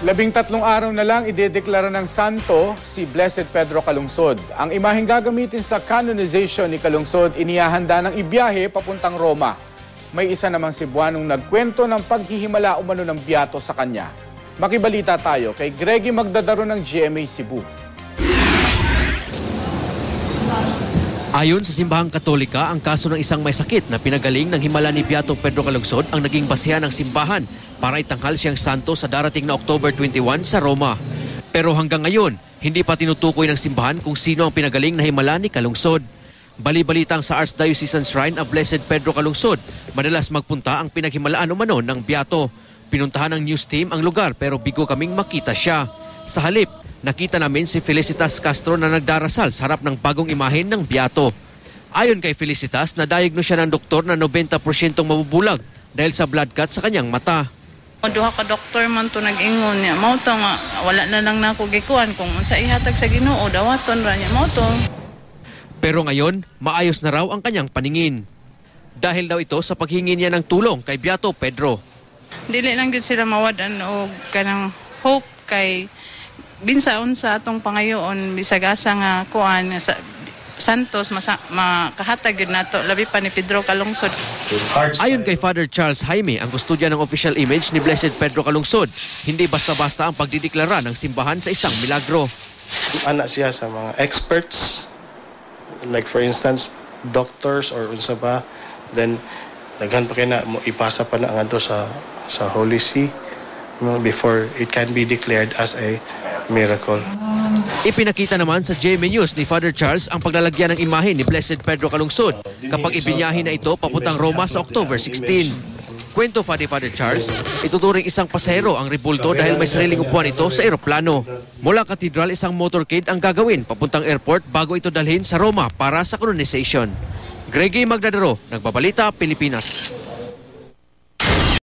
13 araw na lang idedeklara ng santo si Blessed Pedro Calungsod. Ang imaheng gagamitin sa canonization ni Calungsod inihahanda ng ibiyahe papuntang Roma. May isa namang Cebuanong nagkwento ng paghihimala umano ng biyato sa kanya. Makibalita tayo kay Greggy Magdadaro ng GMA Cebu. Ayon sa Simbahang Katolika, ang kaso ng isang may sakit na pinagaling ng himala ni Beato Pedro Calungsod ang naging basehan ng simbahan para itanghal siyang santo sa darating na October 21 sa Roma. Pero hanggang ngayon, hindi pa tinutukoy ng simbahan kung sino ang pinagaling na himala ni Calungsod. Bali-balitang sa Archdiocesan Shrine of Blessed Pedro Calungsod, madalas magpunta ang pinaghimalaan umano ng Beato. Pinuntahan ng news team ang lugar pero bigo kaming makita siya. Sa halip, nakita namin si Felicitas Castro na nagdarasal sa harap ng bagong imahen ng Beato. Ayon kay Felicitas, na-diagnose siya ng doktor na 90% mabubulag dahil sa blood clot sa kanyang mata. Duha ka doktor man to nag-ingon niya. Mao to nga wala na lang nako gikuan kung unsa ihatag sa Ginoo dawaton ra niya mao to. Pero ngayon, maayos na raw ang kanyang paningin. Dahil daw ito sa paghingi niya ng tulong kay Beato Pedro. Dili lang gid sila mawadan og kanang hope kay binsaon sa atong pangayoon bisag asa nga kuan sa Santos makahatag gid nato labi pa ni Pedro Calungsod. Ayon kay Father Charles Jaime, ang kustodya ng official image ni Blessed Pedro Calungsod, hindi basta-basta ang pagdideklara ng simbahan sa isang milagro. Anak siya sa mga experts, like for instance, doctors or unsa ba, then daghan pa kay na mo ipasa pa na ngadto sa Holy See before it can be declared as a miracle. Ipinakita naman sa GMA News ni Father Charles ang paglalagyan ng imahe ni Blessed Pedro Calungsod kapag ibinyahin na ito papuntang Roma sa October 16. Kwento pa ni Father Charles, ituturing isang pasahero ang rebulto dahil may sariling upuan ito sa eroplano. Mula Cathedral, isang motorcade ang gagawin papuntang airport bago ito dalhin sa Roma para sa canonization. Greggy Magdadaro, Nagbabalita, Pilipinas.